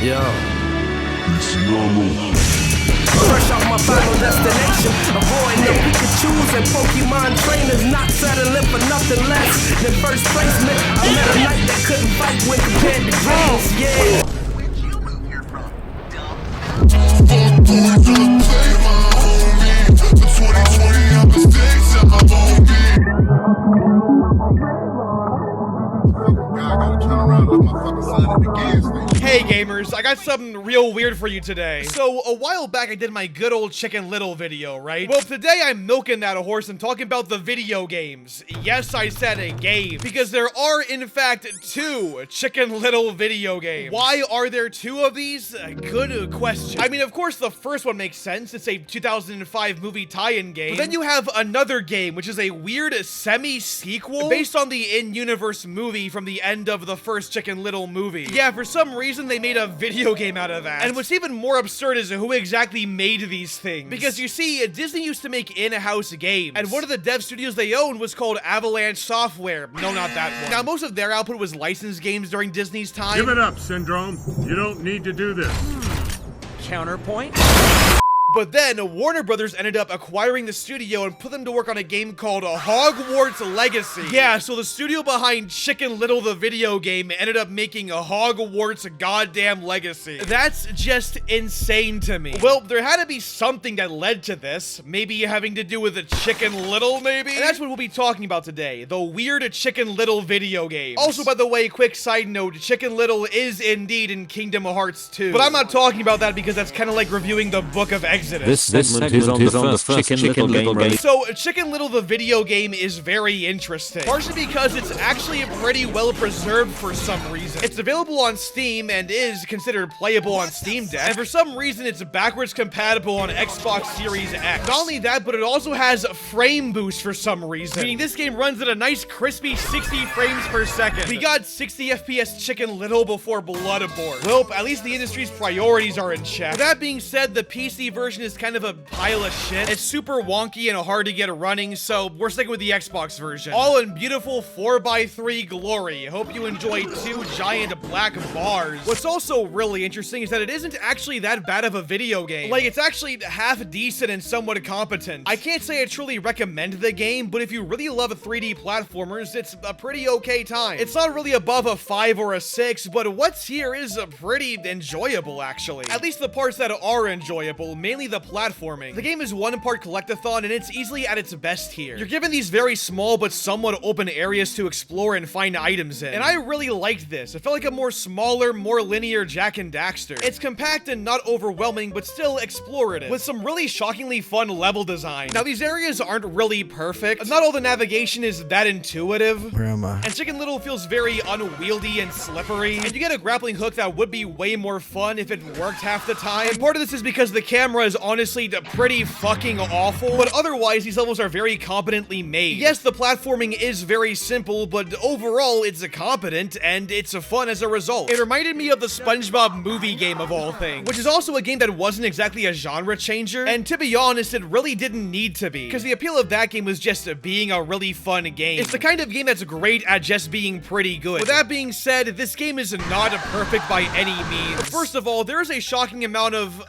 Yo. It's normal. Fresh off my final destination, avoiding the Pikachus and Pokemon trainers, not settling for nothing less than first placement. I met a knight that couldn't fight when compared to dreams, yeah. Where'd you move here from, Hey gamers, I got something real weird for you today. So, a while back I did my good old Chicken Little video, right? Well, today I'm milking that horse and talking about the video games. Yes, I said a game, because there are, in fact, 2 Chicken Little video games. Why are there 2 of these? Good question. I mean, of course, the first one makes sense. It's a 2005 movie tie-in game. But then you have another game, which is a weird semi-sequel based on the in-universe movie from the end of the first Chicken Little movie. Yeah, for some reason, they made a video game out of that. And what's even more absurd is who exactly made these things. Because you see, Disney used to make in-house games. And one of the dev studios they owned was called Avalanche Software. No, not that one. Now, most of their output was licensed games during Disney's time. Give it up, Syndrome. You don't need to do this. Counterpoint? But then, Warner Brothers ended up acquiring the studio and put them to work on a game called Hogwarts Legacy. Yeah, so the studio behind Chicken Little the video game ended up making a Hogwarts goddamn Legacy. That's just insane to me. Well, there had to be something that led to this. Maybe having to do with a Chicken Little, maybe? And that's what we'll be talking about today, the weird Chicken Little video game. Also, by the way, quick side note, Chicken Little is indeed in Kingdom Hearts 2. But I'm not talking about that because that's kind of like reviewing the Book of Exodus. This segment is on the first Chicken Little game. So, Chicken Little the video game is very interesting. Partially because it's actually pretty well preserved for some reason. It's available on Steam and is considered playable on Steam Deck. And for some reason, it's backwards compatible on Xbox Series X. Not only that, but it also has frame boost for some reason. Meaning this game runs at a nice crispy 60 frames per second. We got 60 FPS Chicken Little before Bloodborne. Well, at least the industry's priorities are in check. With that being said, the PC version is kind of a pile of shit. It's super wonky and hard to get running, so we're sticking with the Xbox version. All in beautiful 4x3 glory. Hope you enjoy 2 giant black bars. What's also really interesting is that it isn't actually that bad of a video game. Like, it's actually half decent and somewhat competent. I can't say I truly recommend the game, but if you really love 3D platformers, it's a pretty okay time. It's not really above a 5 or a 6, but what's here is pretty enjoyable, actually. At least the parts that are enjoyable, mainly the platforming. The game is one part collectathon and it's easily at its best here. You're given these very small but somewhat open areas to explore and find items in. And I really liked this. It felt like a more smaller, more linear Jak and Daxter. It's compact and not overwhelming, but still explorative, with some really shockingly fun level design. Now, these areas aren't really perfect. Not all the navigation is that intuitive. Where am I? And Chicken Little feels very unwieldy and slippery. And you get a grappling hook that would be way more fun if it worked half the time. And part of this is because the camera is honestly pretty fucking awful, but otherwise these levels are very competently made. Yes, the platforming is very simple, but overall it's competent and it's fun as a result. It reminded me of the SpongeBob movie game of all things, which is also a game that wasn't exactly a genre changer, and to be honest, it really didn't need to be, because the appeal of that game was just being a really fun game. It's the kind of game that's great at just being pretty good. With that being said, this game is not perfect by any means. First of all, there is a shocking amount of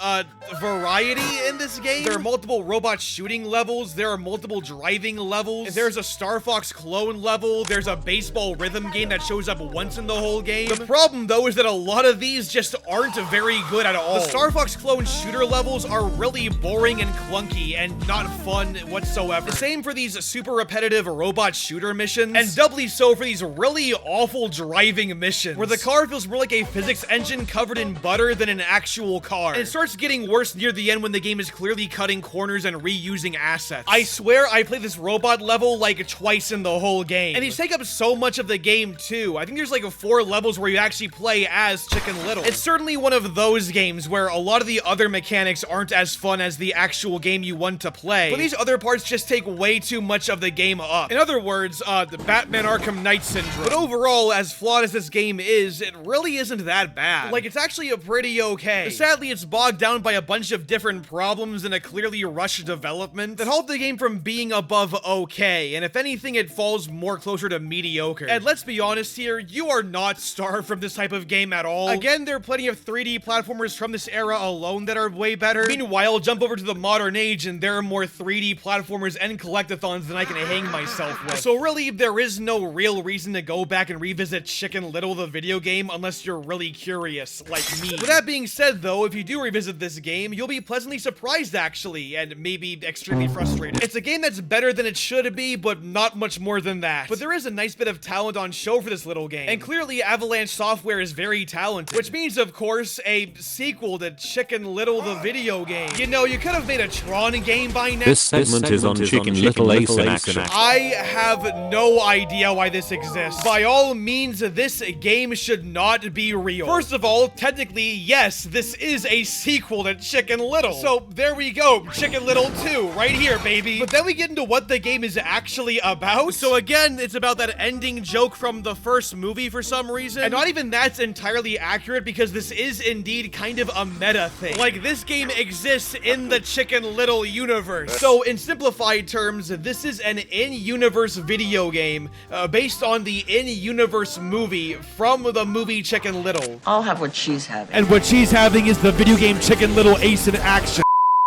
variety in this game. There are multiple robot shooting levels, there are multiple driving levels, there's a Star Fox clone level, there's a baseball rhythm game that shows up once in the whole game. The problem though is that a lot of these just aren't very good at all. The Star Fox clone shooter levels are really boring and clunky and not fun whatsoever. The same for these super repetitive robot shooter missions, and doubly so for these really awful driving missions, where the car feels more like a physics engine covered in butter than an actual car. And it starts getting worse near the end when the game is clearly cutting corners and reusing assets. I swear I played this robot level like twice in the whole game. And these take up so much of the game too. I think there's like 4 levels where you actually play as Chicken Little. It's certainly one of those games where a lot of the other mechanics aren't as fun as the actual game you want to play, but these other parts just take way too much of the game up. In other words, the Batman Arkham Knight syndrome. But overall, as flawed as this game is, it really isn't that bad. Like, it's actually a pretty okay. But sadly, it's bogged down by a bunch of different different problems and a clearly rushed development that halt the game from being above okay, and if anything, it falls more closer to mediocre. And let's be honest here, you are not starved from this type of game at all. Again, there are plenty of 3D platformers from this era alone that are way better. Meanwhile, jump over to the modern age and there are more 3D platformers and collectathons than I can hang myself with. So really, there is no real reason to go back and revisit Chicken Little the video game unless you're really curious, like me. With that being said though, if you do revisit this game, you'll be pleasantly surprised actually, and maybe extremely frustrated. It's a game that's better than it should be, but not much more than that. But there is a nice bit of talent on show for this little game. And clearly Avalanche Software is very talented, which means of course a sequel to Chicken Little the video game. You know, you could have made a Tron game by now. This segment is on Chicken Little Ace in Action. I have no idea why this exists. By all means, this game should not be real. First of all, technically, yes, this is a sequel to Chicken Little. So there we go, Chicken Little 2, right here, baby. But then we get into what the game is actually about. So again, it's about that ending joke from the first movie for some reason. And not even that's entirely accurate because this is indeed kind of a meta thing. Like, this game exists in the Chicken Little universe. So in simplified terms, this is an in-universe video game based on the in-universe movie from the movie Chicken Little. I'll have what she's having. And what she's having is the video game Chicken Little Ace in Action.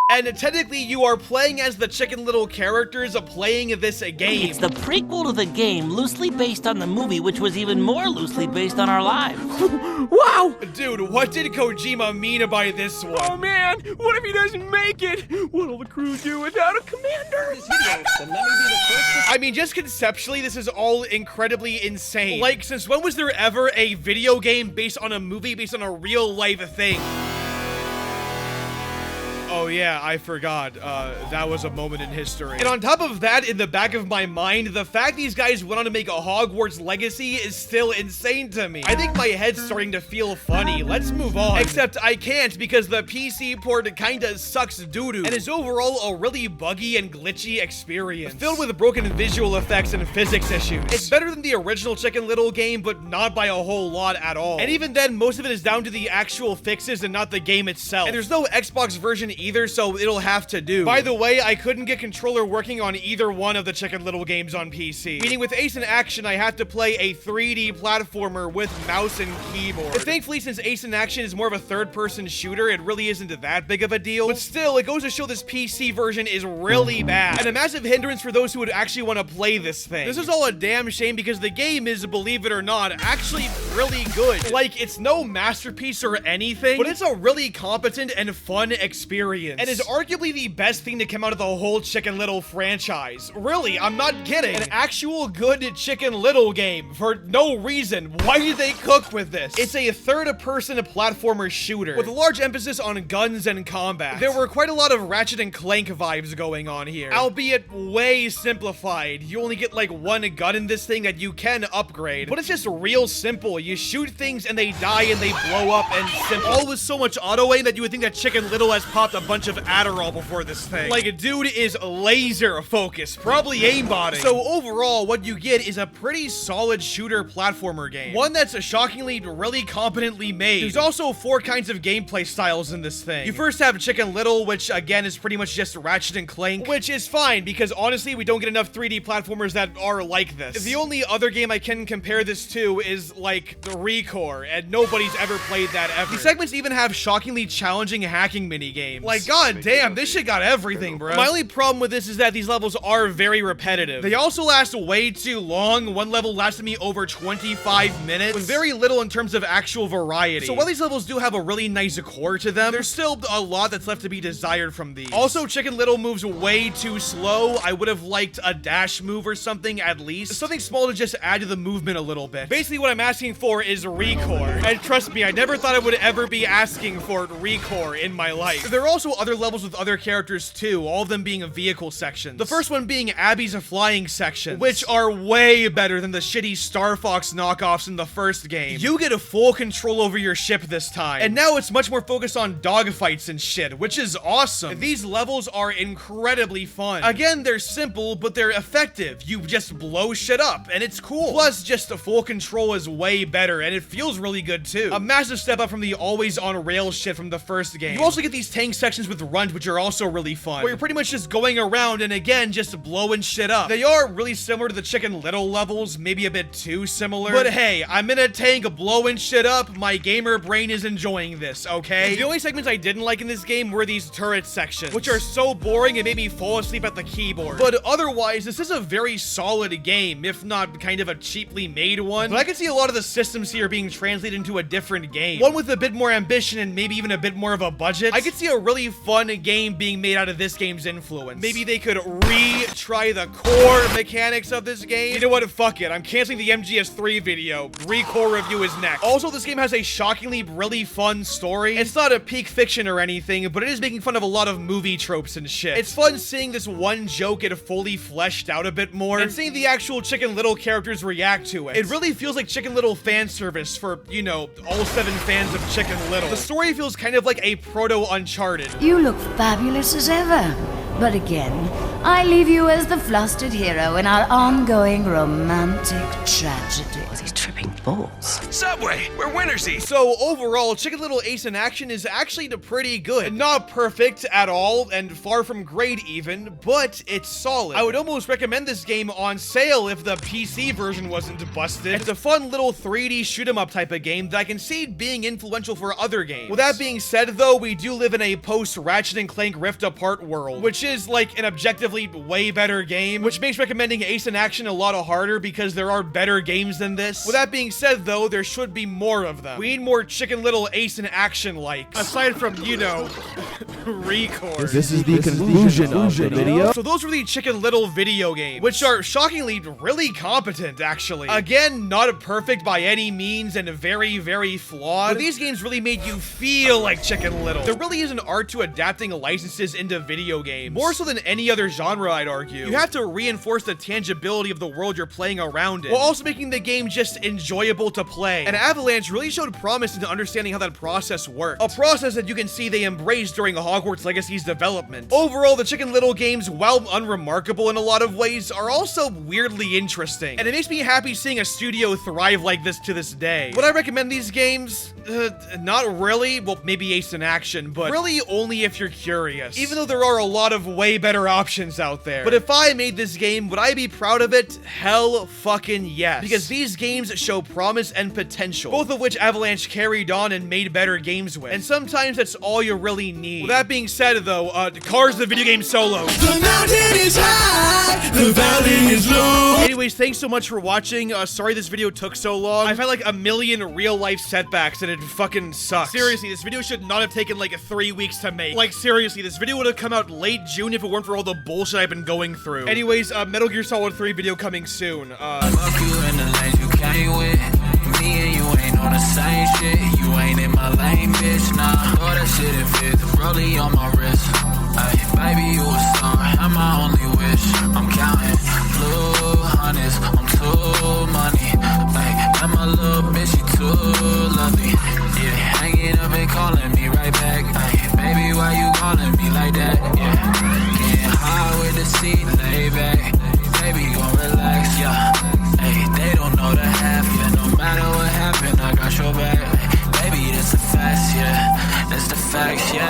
And technically, you are playing as the Chicken Little characters playing this game. It's the prequel to the game, loosely based on the movie, which was even more loosely based on our lives. Wow! Dude, what did Kojima mean by this one? Oh man, what if he doesn't make it? What'll the crew do without a commander? I mean, just conceptually, this is all incredibly insane. Like, since when was there ever a video game based on a movie based on a real life thing? Oh yeah, I forgot. That was a moment in history. And on top of that, in the back of my mind, the fact these guys went on to make a Hogwarts Legacy is still insane to me. I think my head's starting to feel funny. Let's move on. Except I can't because the PC port kinda sucks doo-doo and is overall a really buggy and glitchy experience, filled with broken visual effects and physics issues. It's better than the original Chicken Little game, but not by a whole lot at all. And even then, most of it is down to the actual fixes and not the game itself. And there's no Xbox version either, so it'll have to do. By the way, I couldn't get controller working on either one of the Chicken Little games on PC. Meaning with Ace in Action, I had to play a 3D platformer with mouse and keyboard. And thankfully, since Ace in Action is more of a third-person shooter, it really isn't that big of a deal. But still, it goes to show this PC version is really bad, and a massive hindrance for those who would actually want to play this thing. This is all a damn shame because the game is, believe it or not, actually really good. Like, it's no masterpiece or anything, but it's a really competent and fun experience. And is arguably the best thing to come out of the whole Chicken Little franchise. Really, I'm not kidding. An actual good Chicken Little game for no reason. Why did they cook with this? It's a third-person platformer shooter with a large emphasis on guns and combat. There were quite a lot of Ratchet and Clank vibes going on here, albeit way simplified. You only get like one gun in this thing that you can upgrade, but it's just real simple. You shoot things and they die and they blow up and simple. All with so much auto-aim that you would think that Chicken Little has popped a bunch of Adderall before this thing. Like, a dude is laser focused, probably aimbotting. So overall, what you get is a pretty solid shooter platformer game. One that's shockingly really competently made. There's also 4 kinds of gameplay styles in this thing. You first have Chicken Little, which again is pretty much just Ratchet and Clank, which is fine because honestly, we don't get enough 3D platformers that are like this. The only other game I can compare this to is like the Recore, and nobody's ever played that ever. These segments even have shockingly challenging hacking mini-games. Like, god damn, this shit got everything, bro. My only problem with this is that these levels are very repetitive. They also last way too long. One level lasted me over 25 minutes, with very little in terms of actual variety. So while these levels do have a really nice core to them, there's still a lot that's left to be desired from these. Also, Chicken Little moves way too slow. I would have liked a dash move or something at least. Something small to just add to the movement a little bit. Basically, what I'm asking for is Recore. And trust me, I never thought I would ever be asking for Recore in my life. There are also other levels with other characters too, all of them being vehicle sections. The first one being Abby's flying sections, which are way better than the shitty Star Fox knockoffs in the first game. You get a full control over your ship this time, and now it's much more focused on dogfights and shit, which is awesome. These levels are incredibly fun. Again, they're simple, but they're effective. You just blow shit up, and it's cool. Plus, just the full control is way better, and it feels really good too. A massive step up from the always on rail shit from the first game. You also get these tank sections sections with runs, which are also really fun, where you're pretty much just going around and again, just blowing shit up. They are really similar to the Chicken Little levels, maybe a bit too similar, but hey, I'm in a tank blowing shit up. My gamer brain is enjoying this, okay? The only segments I didn't like in this game were these turret sections, which are so boring it made me fall asleep at the keyboard. But otherwise, this is a very solid game, if not kind of a cheaply made one. But I can see a lot of the systems here being translated into a different game, one with a bit more ambition and maybe even a bit more of a budget. I could see a really fun game being made out of this game's influence. Maybe they could retry the core mechanics of this game. You know what? Fuck it. I'm canceling the MGS3 video. Re-core review is next. Also, this game has a shockingly really fun story. It's not a peak fiction or anything, but it is making fun of a lot of movie tropes and shit. It's fun seeing this one joke get fully fleshed out a bit more and seeing the actual Chicken Little characters react to it. It really feels like Chicken Little fan service for, you know, all 7 fans of Chicken Little. The story feels kind of like a proto-Uncharted. You look fabulous as ever. But again, I leave you as the flustered hero in our ongoing romantic tragedy. He's tripping balls. Subway, we're winners. So overall, Chicken Little Ace in Action is actually pretty good. Not perfect at all, and far from great even, but it's solid. I would almost recommend this game on sale if the PC version wasn't busted. It's a fun little 3D shoot 'em up type of game that I can see being influential for other games. With that being said though, we do live in a post-Ratchet & Clank Rift Apart world, which is like an objectively way better game, which makes recommending Ace in Action a lot harder because there are better games than this. With that being said though, there should be more of them. We need more Chicken Little Ace in Action likes, aside from, you know, Record. This is the conclusion of the video. So those were the Chicken Little video games, which are shockingly really competent actually. Again, not perfect by any means and very, very flawed, but these games really made you feel like Chicken Little. There really is an art to adapting licenses into video games, more so than any other genre, I'd argue. You have to reinforce the tangibility of the world you're playing around in, while also making the game just enjoyable to play. And Avalanche really showed promise into understanding how that process worked. A process that you can see they embraced during Hogwarts Legacy's development. Overall, the Chicken Little games, while unremarkable in a lot of ways, are also weirdly interesting. And it makes me happy seeing a studio thrive like this to this day. Would I recommend these games? Not really. Well, maybe Ace in Action, but really only if you're curious. Even though there are a lot of way better options out there. But if I made this game, would I be proud of it? Hell fucking yes. Because these games show promise and potential, both of which Avalanche carried on and made better games with. And sometimes that's all you really need. With that being said though, Cars the video game solo. The mountain is high, the valley is low. Anyways, thanks so much for watching. Sorry this video took so long. I've had like a million real life setbacks and it fucking sucks. Seriously, this video should not have taken like 3 weeks to make. Like seriously, this video would have come out late June if it weren't for all the bullshit I've been going through. Anyways, Metal Gear Solid 3 video coming soon. Fuck you in the lanes you came with. Me and you ain't on the same shit. You ain't in my lane, bitch. Nah, all that shit it fits. Rollie on my wrist. Ay, baby, you a star. I'm my only wish. I'm counting blue hundreds. I'm too money. Ay, and my little bitch, she too lovely. Yeah, hanging up and calling me right back. Ay, baby, why you calling me like that? Yeah, getting high with the seat laid back. Baby, gon' relax, yeah. Hey, they don't know the half, yeah. No matter what happened, I got your back. Baby, that's the facts, yeah. That's the facts, yeah.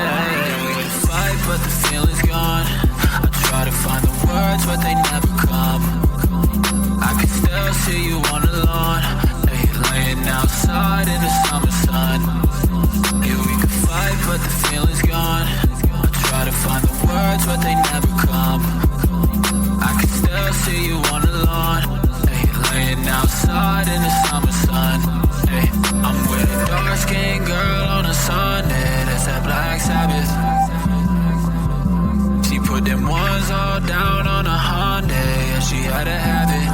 We can fight, but the feeling's gone. I try to find the words, but they never come. I can still see you on the lawn. Hey, laying outside in the summer sun. Yeah, we can fight, but the feeling's gone. I try to find the words, but they never come. I can still see you on the lawn, hey, laying outside in the summer sun. Hey, I'm with a dark-skinned girl on a Sunday, that's that Black Sabbath. She put them ones all down on a Hyundai, yeah, she had to have it.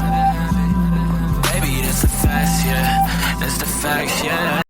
Baby, that's the facts, yeah, that's the facts, yeah.